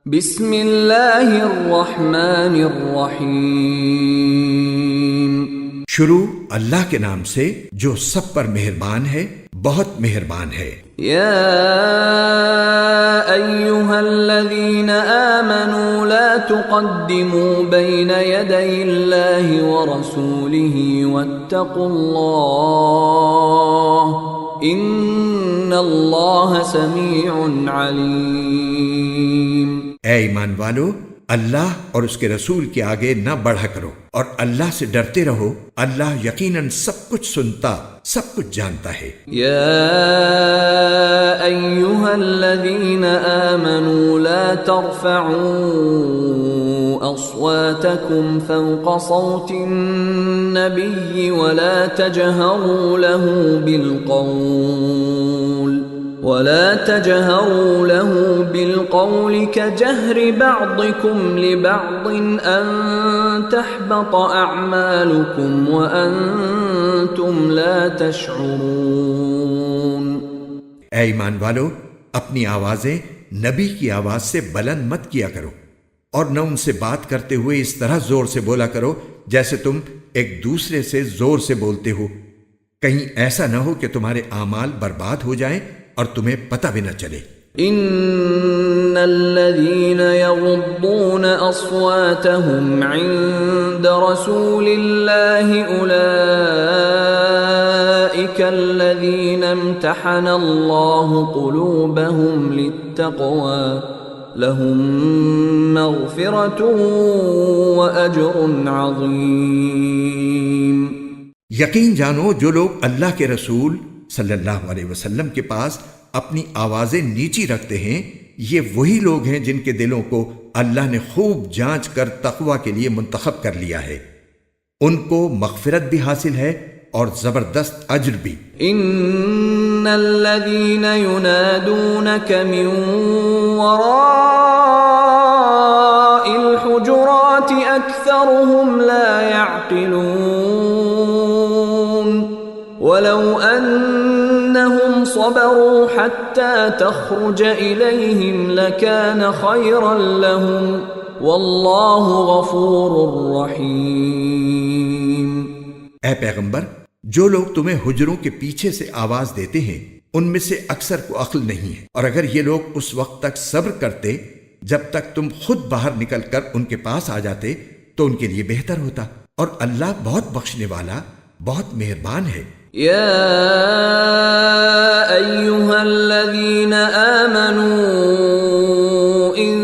بسم اللہ الرحمن الرحیم۔ شروع اللہ کے نام سے جو سب پر مہربان ہے، بہت مہربان ہے۔ یا ایہا الذین آمنوا لا تقدموا بین یدی اللہ ورسولہ واتقوا اللہ ان اللہ سمیع علیم۔ اے ایمان والو، اللہ اور اس کے رسول کے آگے نہ بڑھا کرو اور اللہ سے ڈرتے رہو، اللہ یقیناً سب کچھ سنتا، سب کچھ جانتا ہے۔ یا ایہا الذین آمنوا لا ترفعوا اصواتکم فوق صوت النبی ولا تجہروا له بالقول كجهر بعضكم لبعض أن تحبط أعمالكم وأنتم لا تشعرون۔ اے ایمان والو، اپنی آوازیں نبی کی آواز سے بلند مت کیا کرو، اور نہ ان سے بات کرتے ہوئے اس طرح زور سے بولا کرو جیسے تم ایک دوسرے سے زور سے بولتے ہو، کہیں ایسا نہ ہو کہ تمہارے اعمال برباد ہو جائیں اور تمہیں پتہ بھی نہ چلے۔ ان الذين يغضون اصواتهم عند رسول الله اولئك الذين امتحن الله قلوبهم للتقوى لهم مغفرة واجر عظيم۔ یقین جانو، جو لوگ اللہ کے رسول صلی اللہ علیہ وسلم کے پاس اپنی آوازیں نیچی رکھتے ہیں، یہ وہی لوگ ہیں جن کے دلوں کو اللہ نے خوب جانچ کر تقوی کے لیے منتخب کر لیا ہے، ان کو مغفرت بھی حاصل ہے اور زبردست اجر بھی۔ ان الذين ينادونك من وراء الحجرات اكثرهم لا يعقلون ولو انهم صبروا حتى تخرج اليهم لكان خيرا لهم والله غفور رحيم۔ اے پیغمبر، جو لوگ تمہیں حجروں کے پیچھے سے آواز دیتے ہیں ان میں سے اکثر کو عقل نہیں ہے، اور اگر یہ لوگ اس وقت تک صبر کرتے جب تک تم خود باہر نکل کر ان کے پاس آ جاتے تو ان کے لیے بہتر ہوتا، اور اللہ بہت بخشنے والا، بہت مہربان ہے۔ یا ایہا الذین آمنوا ان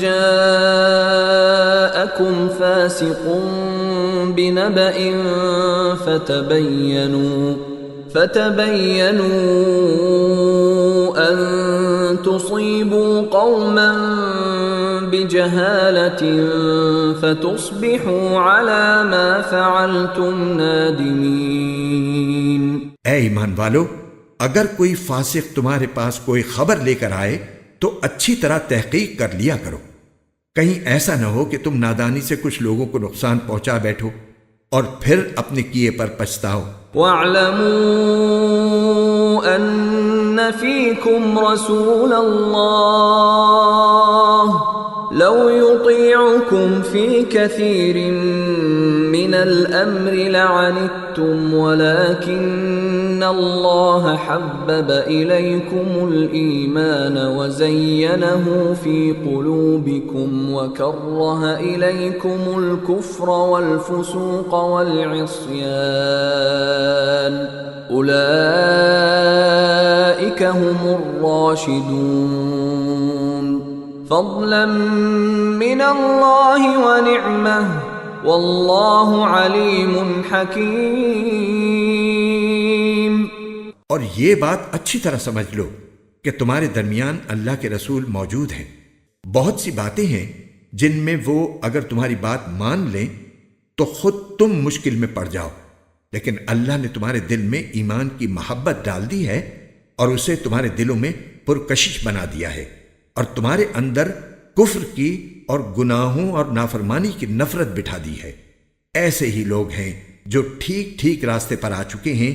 جاءکم فاسق بنبأ فتبینوا ان تصیبوا قوما بجہالة فتصبحوا على ما فعلتم نادمین۔ اے ایمان والو، اگر کوئی فاسق تمہارے پاس کوئی خبر لے کر آئے تو اچھی طرح تحقیق کر لیا کرو، کہیں ایسا نہ ہو کہ تم نادانی سے کچھ لوگوں کو نقصان پہنچا بیٹھو اور پھر اپنے کیے پر پچھتاؤ۔ وَاعْلَمُوا أَنَّ فِيكُمْ رَسُولَ اللَّهِ لَوْ يُطِيعُكُمْ فِي كَثِيرٍ مِّنَ الْأَمْرِ لَعَنِتُّمْ وَلَكِنَّ اللَّهَ حَبَّبَ إِلَيْكُمُ الْإِيمَانَ وَزَيَّنَهُ فِي قُلُوبِكُمْ وَكَرَّهَ إِلَيْكُمُ الْكُفْرَ وَالْفُسُوقَ وَالْعِصْيَانَ أُولَئِكَ هُمُ الرَّاشِدُونَ فضلا من اللہ ونعمہ واللہ علیم حکیم۔ اور یہ بات اچھی طرح سمجھ لو کہ تمہارے درمیان اللہ کے رسول موجود ہیں، بہت سی باتیں ہیں جن میں وہ اگر تمہاری بات مان لیں تو خود تم مشکل میں پڑ جاؤ، لیکن اللہ نے تمہارے دل میں ایمان کی محبت ڈال دی ہے اور اسے تمہارے دلوں میں پرکشش بنا دیا ہے، اور تمہارے اندر کفر کی اور گناہوں اور نافرمانی کی نفرت بٹھا دی ہے۔ ایسے ہی لوگ ہیں جو ٹھیک ٹھیک راستے پر آ چکے ہیں،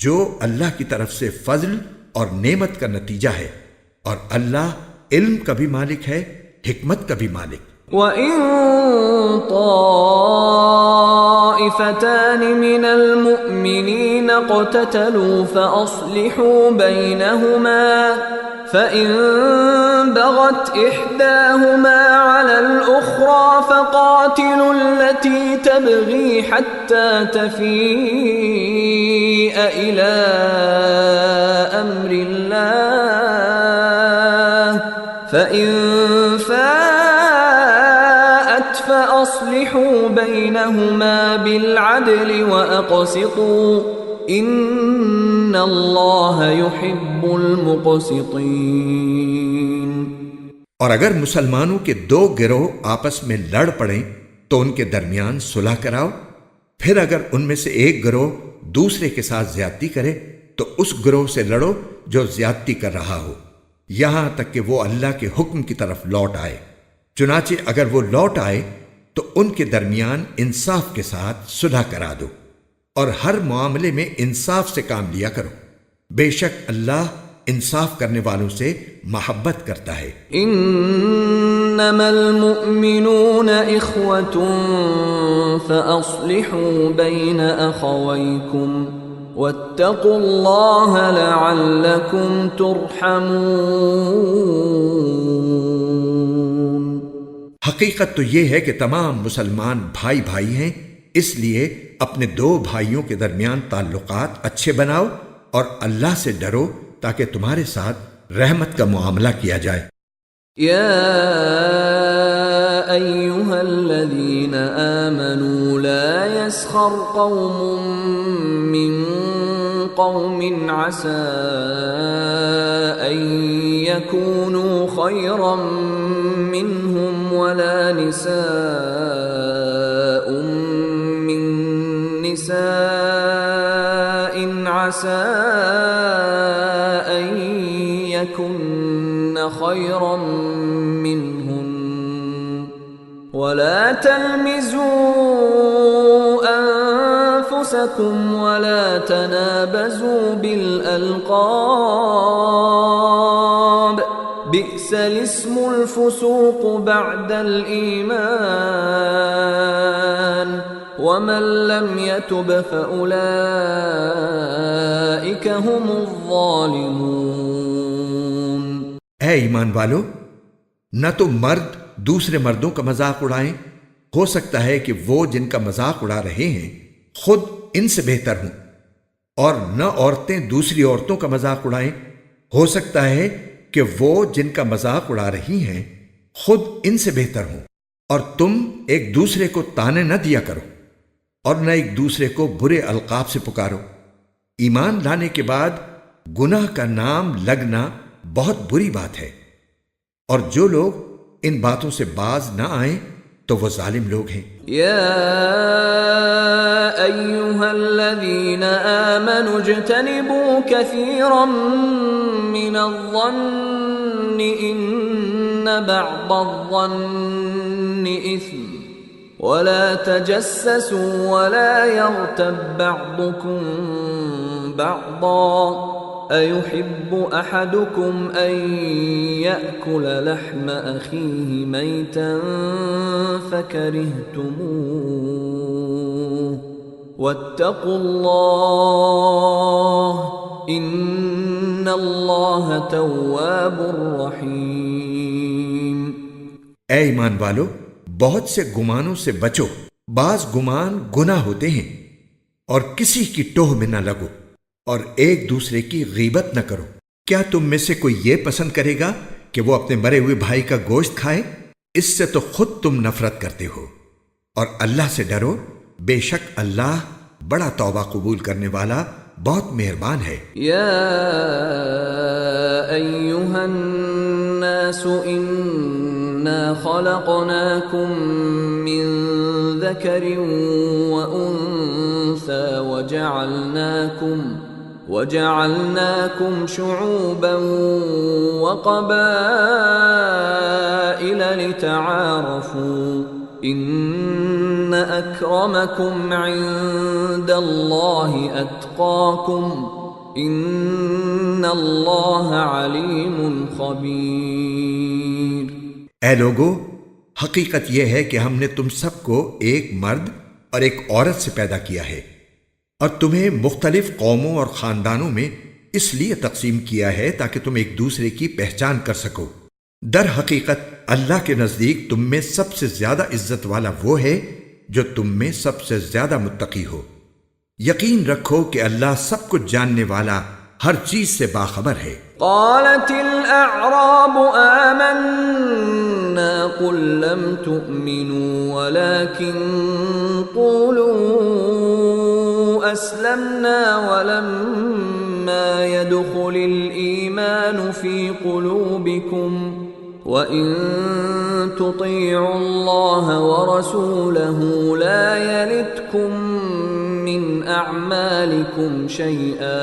جو اللہ کی طرف سے فضل اور نعمت کا نتیجہ ہے، اور اللہ علم کا بھی مالک ہے حکمت کا بھی مالک۔ وَإِن طَائِفَتَانِ مِنَ الْمُؤْمِنِينَ اقْتَتَلُوا فَأَصْلِحُوا بَيْنَهُمَا فَإِن بَغَتْ إِحْدَاهُمَا عَلَى الْأُخْرَى فَقَاتِلُوا الَّتِي تَبْغِي حَتَّى تَفِيءَ إِلَى أَمْرِ اللَّهِ فَإِن فَاءَتْ فَأَصْلِحُوا بَيْنَهُمَا بِالْعَدْلِ وَأَقْسِطُوا إِنَّ اللَّهَ يُحِبُّ الْمُقْسِطِينَ۔ اور اگر مسلمانوں کے دو گروہ آپس میں لڑ پڑیں تو ان کے درمیان صلح کراؤ، پھر اگر ان میں سے ایک گروہ دوسرے کے ساتھ زیادتی کرے تو اس گروہ سے لڑو جو زیادتی کر رہا ہو، یہاں تک کہ وہ اللہ کے حکم کی طرف لوٹ آئے۔ چنانچہ اگر وہ لوٹ آئے تو ان کے درمیان انصاف کے ساتھ صلح کرا دو، اور ہر معاملے میں انصاف سے کام لیا کرو، بے شک اللہ انصاف کرنے والوں سے محبت کرتا ہے۔ انما المؤمنون اخوة فاصلحوا بين اخويكم واتقوا الله لعلكم ترحمون۔ حقیقت تو یہ ہے کہ تمام مسلمان بھائی بھائی ہیں، اس لیے اپنے دو بھائیوں کے درمیان تعلقات اچھے بناؤ اور اللہ سے ڈرو تاکہ تمہارے ساتھ رحمت کا معاملہ کیا جائے۔ یا ایھا الذین آمنوا لا یسخر قوم من قوم عسى ان یکونوا خیرا منهم ولا نساء من نساء عسى يكن خيرا منهن ولا تلمزوا أنفسكم ولا تنابزوا بالألقاب بئس الاسم الفسوق بعد الإيمان ومن لم يتب فأولئك هم الظالمون۔ اے ایمان والو، نہ تو مرد دوسرے مردوں کا مذاق اڑائیں، ہو سکتا ہے کہ وہ جن کا مذاق اڑا رہے ہیں خود ان سے بہتر ہوں، اور نہ عورتیں دوسری عورتوں کا مذاق اڑائیں، ہو سکتا ہے کہ وہ جن کا مذاق اڑا رہی ہیں خود ان سے بہتر ہوں، اور تم ایک دوسرے کو طعنے نہ دیا کرو اور نہ ایک دوسرے کو برے القاب سے پکارو۔ ایمان لانے کے بعد گناہ کا نام لگنا بہت بری بات ہے، اور جو لوگ ان باتوں سے باز نہ آئیں تو وہ ظالم لوگ ہیں۔ یا ایھا الذین آمنوا اجتنبوا کثیرا من الظن ان بعض الظن اثم ولا تجسسوا ولا يغتب بعضكم بعضا أيحب أحدكم أن يأكل لحم أخيه ميتا فكرهتموه واتقوا الله إن الله تواب رحيم۔ اے ایمان والو، بہت سے گمانوں سے بچو، بعض گمان گناہ ہوتے ہیں، اور کسی کی ٹوہ میں نہ لگو، اور ایک دوسرے کی غیبت نہ کرو۔ کیا تم میں سے کوئی یہ پسند کرے گا کہ وہ اپنے مرے ہوئے بھائی کا گوشت کھائے؟ اس سے تو خود تم نفرت کرتے ہو، اور اللہ سے ڈرو، بے شک اللہ بڑا توبہ قبول کرنے والا بہت مہربان ہے۔ یا ایھا الناس انا خلقناکم من ذکر وانثى وجعلناكم شعوبا وقبائل لتعارفوا ان اکرمکم عند اللہ اتقاکم ان اللہ علیم خبیر۔ اے اے لوگو، حقیقت یہ ہے کہ ہم نے تم سب کو ایک مرد اور ایک عورت سے پیدا کیا ہے، اور تمہیں مختلف قوموں اور خاندانوں میں اس لیے تقسیم کیا ہے تاکہ تم ایک دوسرے کی پہچان کر سکو۔ در حقیقت اللہ کے نزدیک تم میں سب سے زیادہ عزت والا وہ ہے جو تم میں سب سے زیادہ متقی ہو۔ یقین رکھو کہ اللہ سب کچھ جاننے والا، ہر چیز سے باخبر ہے۔ قالت الأعراب آمنا قل لم تؤمنوا ولكن قولوا أسلمنا ولما يدخل الإيمان في قلوبكم وَإِن تُطِيعُوا اللَّهَ وَرَسُولَهُ لَا يَلِتْكُم مِّنْ أَعْمَالِكُمْ شَيْئًا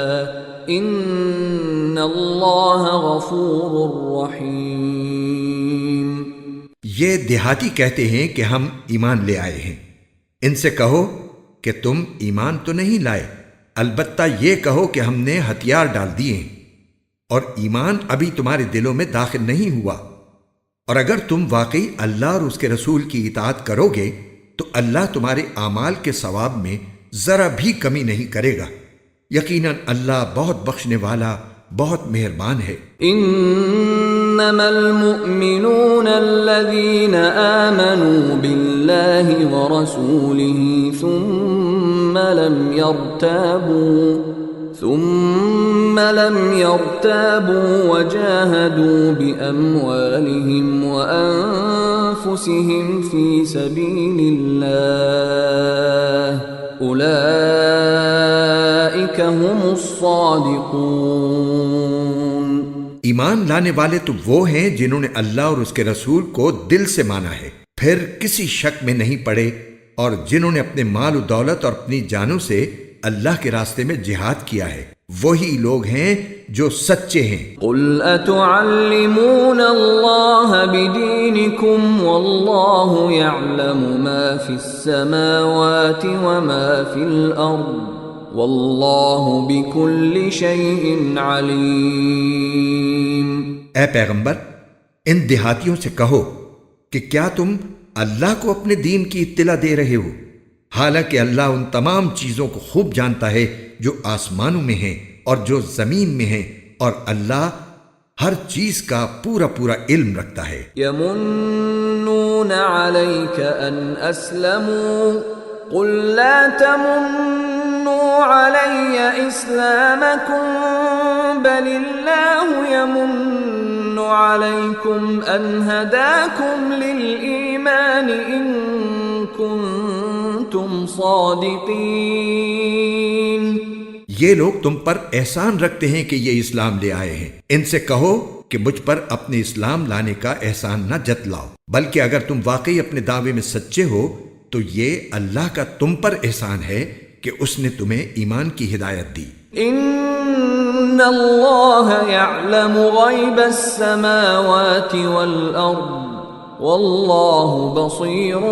إِنَّ اللَّهَ غَفُورٌ رَّحِيمٌ۔ یہ دیہاتی کہتے ہیں کہ ہم ایمان لے آئے ہیں۔ ان سے کہو کہ تم ایمان تو نہیں لائے، البتہ یہ کہو کہ ہم نے ہتھیار ڈال دیے ہیں اور ایمان ابھی تمہارے دلوں میں داخل نہیں ہوا، اور اگر تم واقعی اللہ اور اس کے رسول کی اطاعت کرو گے تو اللہ تمہارے اعمال کے ثواب میں ذرا بھی کمی نہیں کرے گا، یقیناً اللہ بہت بخشنے والا، بہت مہربان ہے۔ انما المؤمنون الذين آمنوا بالله ورسوله ثم لم يرتابوا وجاهدوا بأموالهم وأنفسهم في سبيل الله أولئك هم الصادقون۔ ایمان لانے والے تو وہ ہیں جنہوں نے اللہ اور اس کے رسول کو دل سے مانا ہے، پھر کسی شک میں نہیں پڑے، اور جنہوں نے اپنے مال و دولت اور اپنی جانوں سے اللہ کے راستے میں جہاد کیا ہے، وہی لوگ ہیں جو سچے ہیں۔ قل اتعلمون اللہ بدینکم واللہ یعلم ما فی السماوات وما فی الارض واللہ بکل شیء علیم۔ اے پیغمبر، ان دیہاتیوں سے کہو کہ کیا تم اللہ کو اپنے دین کی اطلاع دے رہے ہو، حالانکہ اللہ ان تمام چیزوں کو خوب جانتا ہے جو آسمانوں میں ہیں اور جو زمین میں ہیں، اور اللہ ہر چیز کا پورا پورا علم رکھتا ہے۔ یمنون علیک ان اسلموا قل لا تمنوا علی اسلامکم بل اللہ یمن علیکم ان ہداکم للایمان ان کنتم صادقین۔ یہ لوگ تم پر احسان رکھتے ہیں کہ یہ اسلام لے آئے ہیں۔ ان سے کہو کہ مجھ پر اپنے اسلام لانے کا احسان نہ جتلاؤ، بلکہ اگر تم واقعی اپنے دعوے میں سچے ہو تو یہ اللہ کا تم پر احسان ہے کہ اس نے تمہیں ایمان کی ہدایت دی۔ ان اللہ یعلم غیب السماوات والارض واللہ بصیر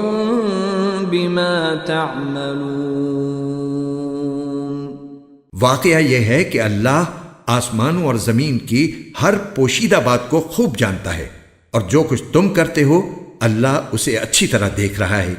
بما تعملون۔ واقعہ یہ ہے کہ اللہ آسمانوں اور زمین کی ہر پوشیدہ بات کو خوب جانتا ہے، اور جو کچھ تم کرتے ہو اللہ اسے اچھی طرح دیکھ رہا ہے۔